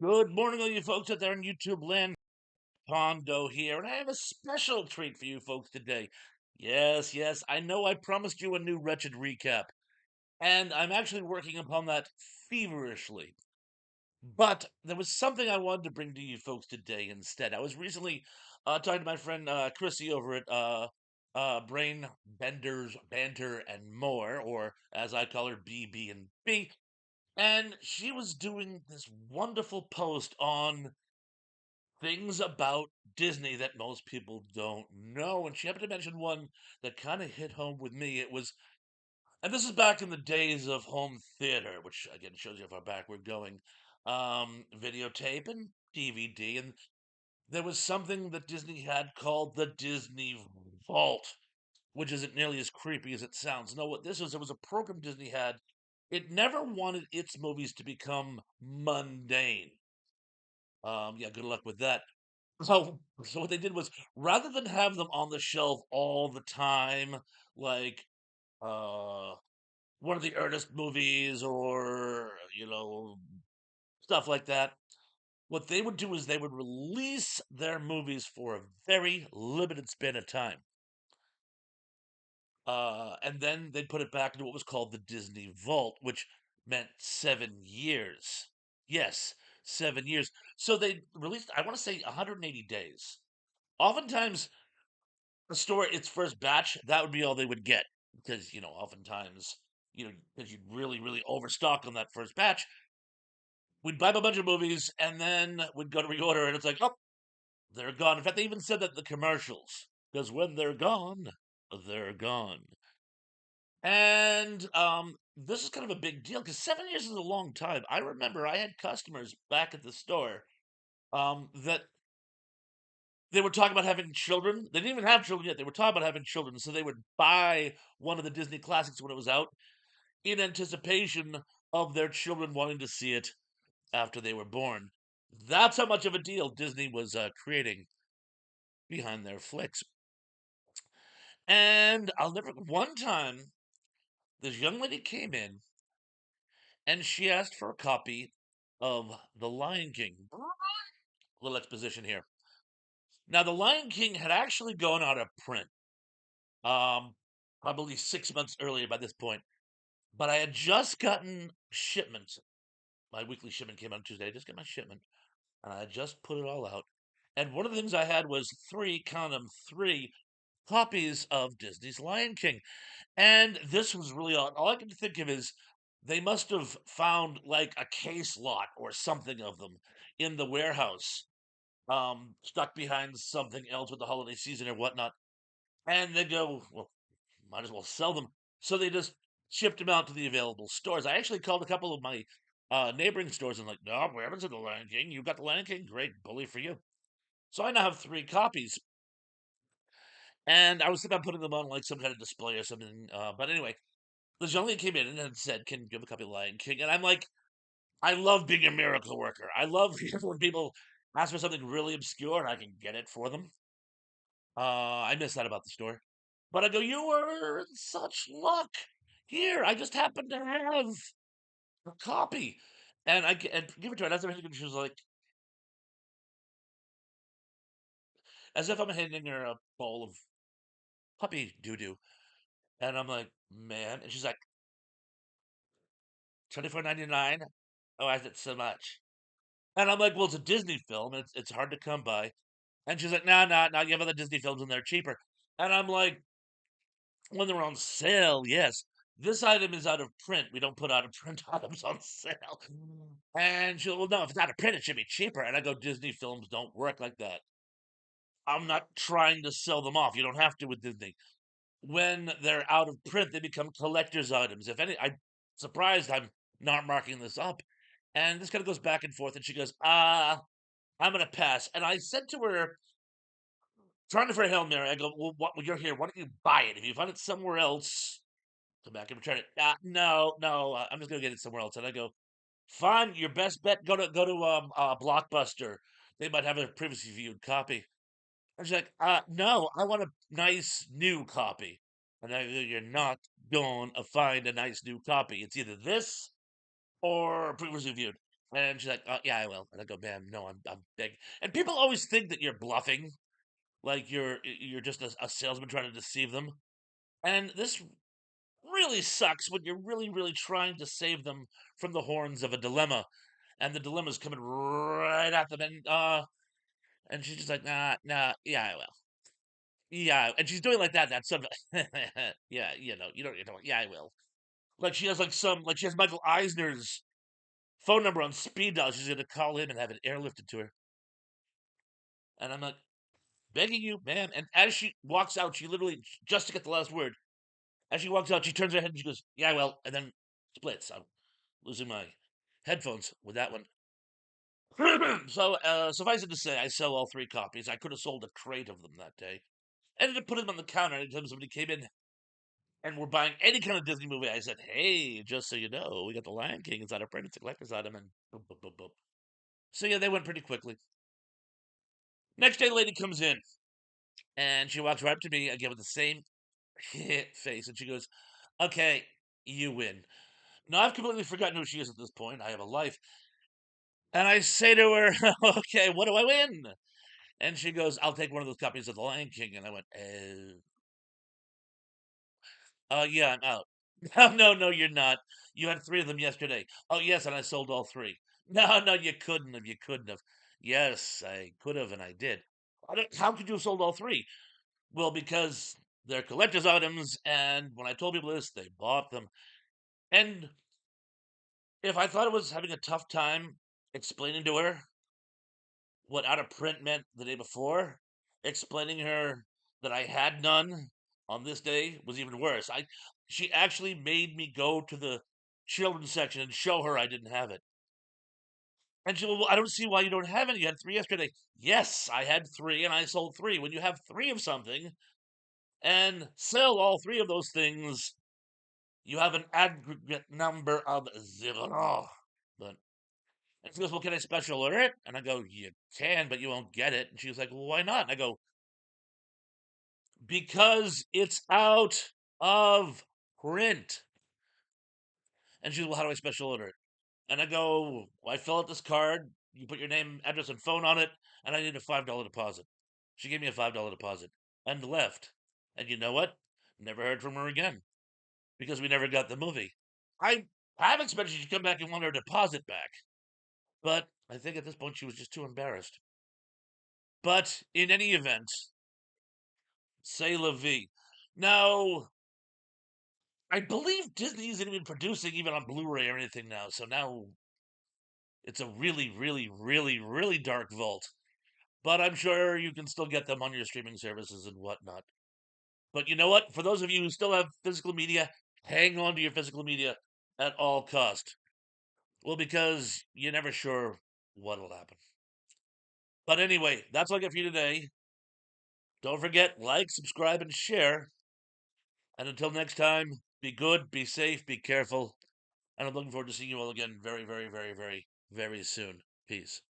Good morning, all you folks out there in YouTube land. Pondo here, and I have a special treat for you folks today. Yes, yes, I know I promised you a new Wretched recap, and I'm actually working upon that feverishly. But there was something I wanted to bring to you folks today instead. I was recently talking to my friend Chrissy over at Brain Benders, Banter, and More, or as I call her, BB and B, and she was doing this wonderful post on things about Disney that most people don't know. And she happened to mention one that kind of hit home with me. And this is back in the days of home theater, which again shows you how far back we're going. Videotape and DVD. And there was something that Disney had called the Disney Vault, which isn't nearly as creepy as it sounds. No, what this was, it was a program Disney had. It never wanted its movies to become mundane. Yeah, good luck with that. So what they did was rather than have them on the shelf all the time, like uh one of the Ernest movies or stuff like that, what they would do is they would release their movies for a very limited span of time. And then they'd put it back into what was called the Disney Vault, which meant 7 years. Yes, 7 years. So they released, I want to say 180 days. Oftentimes the store its first batch, that would be all they would get because oftentimes because you'd really overstock on that first batch. We'd buy a bunch of movies and then we'd go to reorder, and it's like, oh, they're gone. In fact, they even said that in the commercials because when they're gone. And this is kind of a big deal because 7 years is a long time. I remember I had customers back at the store that they were talking about having children. They didn't even have children yet. They were talking about having children. So they would buy one of the Disney classics when it was out in anticipation of their children wanting to see it after they were born. That's how much of a deal Disney was creating behind their flicks. And I'll never, one time, this young lady came in and she asked for a copy of The Lion King. Little exposition here. Now, The Lion King had actually gone out of print um, probably 6 months earlier by this point. But I had just gotten shipments. My weekly shipment came out Tuesday. I just got my shipment, and I just put it all out. And one of the things I had was three, count them, three copies of Disney's Lion King. And this was really odd. All I can think of is they must have found like a case lot or something of them in the warehouse, stuck behind something else with the holiday season or whatnot. And they go, well, might as well sell them. So they just shipped them out to the available stores. I actually called a couple of my neighboring stores and like, no, we haven't seen the Lion King. You got the Lion King? Great, bully for you. So I now have three copies. And I was thinking about putting them on like some kind of display or something. But anyway, this young lady came in and had said, can you give a copy of the Lion King? And I'm like, I love being a miracle worker. I love when people ask for something really obscure and I can get it for them. I miss that about the store. But I go, you are in such luck. Here, I just happen to have a copy. And give it to her. As I'm handing her, she was like, as if I'm handing her a bowl of puppy doo doo. And I'm like, man. And she's like, 24.99. Oh, I said so much. And I'm like, well, it's a Disney film. It's hard to come by. And she's like, no, no, no. You have other Disney films and they're cheaper. And I'm like, when they're on sale, yes. This item is out of print. We don't put out of print items on sale. And she'll, well, no, if it's out of print, it should be cheaper. And I go, Disney films don't work like that. I'm not trying to sell them off. You don't have to with Disney. When they're out of print, they become collector's items. If any, I'm surprised I'm not marking this up. And this kind of goes back and forth. And she goes, I'm going to pass. And I said to her, trying to for a Hail Mary, I go, well, you're here. Why don't you buy it? If you find it somewhere else, come back and return it. No, no, I'm just gonna get it somewhere else. And I go, fine, your best bet. Go to Blockbuster. They might have a previously viewed copy. And she's like, no, I want a nice new copy. And I go, you're not going to find a nice new copy. It's either this or previously viewed. And she's like, yeah, I will. And I go, ma'am, no, I'm big. And people always think that you're bluffing, like you're just a salesman trying to deceive them. And this really sucks when you're really, really trying to save them from the horns of a dilemma, and the dilemma's coming right at them. And she's just like, nah, yeah, I will. Yeah, and she's doing like that. That's some, yeah, you don't, yeah, I will. Like she has like she has Michael Eisner's phone number on speed dial. She's gonna call him and have it airlifted to her. And I'm like, begging you, ma'am. And as she walks out, she literally just to get the last word. As she walks out, she turns her head and she goes, "Yeah, well," and then splits. I'm losing my headphones with that one. So, suffice it to say, I sell all three copies. I could have sold a crate of them that day. Ended up putting them on the counter anytime somebody came in and were buying any kind of Disney movie. I said, "Hey, just so you know, we got The Lion King inside our print. It's a collector's item." And boom, boom, boom, boom. So yeah, they went pretty quickly. Next day, the lady comes in and she walks right up to me again with the same face, and she goes, "Okay, you win." Now I've completely forgotten who she is at this point. I have a life, and I say to her, "Okay, what do I win?" And she goes, "I'll take one of those copies of The Lion King." And I went, yeah, I'm out." "No, no, no, you're not. You had three of them yesterday." "Oh, yes, and I sold all three." "No, no, you couldn't have. You couldn't have." "Yes, I could have, and I did." How could you have sold all three?" "Well, because they're collector's items, and when I told people this, they bought them." And if I thought I was having a tough time explaining to her what out of print meant the day before, explaining her that I had none on this day was even worse. She actually made me go to the children's section and show her I didn't have it. And she, well, I don't see why you don't have any. You had three yesterday. Yes, I had three and I sold three. When you have three of something and sell all three of those things, you have an aggregate number of zero. But and she goes, "Well, can I special order it?" And I go, "You can, but you won't get it." And she was like, "Well, why not?" And I go, "Because it's out of print." And she goes, "Well, how do I special order it?" And I go, "Well, I fill out this card. You put your name, address, and phone on it, and I need a $5 deposit." She gave me a $5 deposit and left. And you know what? Never heard from her again because we never got the movie. I have expected she'd come back and want her deposit back, but I think at this point she was just too embarrassed. But in any event, say la vie. Now, I believe Disney isn't even producing even on Blu-ray or anything now. So now it's a really, really, really, really dark vault. But I'm sure you can still get them on your streaming services and whatnot. But you know what? For those of you who still have physical media, hang on to your physical media at all cost. Well, because you're never sure what'll happen. But anyway, that's all I got for you today. Don't forget, like, subscribe, and share. And until next time, be good, be safe, be careful. And I'm looking forward to seeing you all again very, very, very, very, very soon. Peace.